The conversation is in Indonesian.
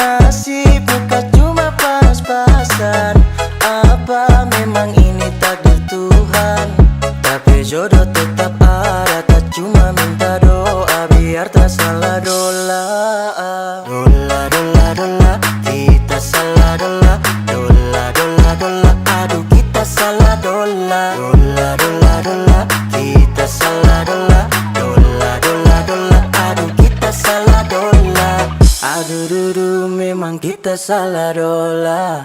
Nasib bukan cuma pas-pasan. Apa memang ini takdir Tuhan? Tapi jodoh tetap ada, tak cuma minta doa biar tak salah dola. Dola, dola, dola, kita salah dola. Dola, dola, dola, aduh kita salah dola. Dola, dola, dola, kita salah dola. Dola, dola, dola, aduh kita salah dola. Aduh dudu memang kita salah dola.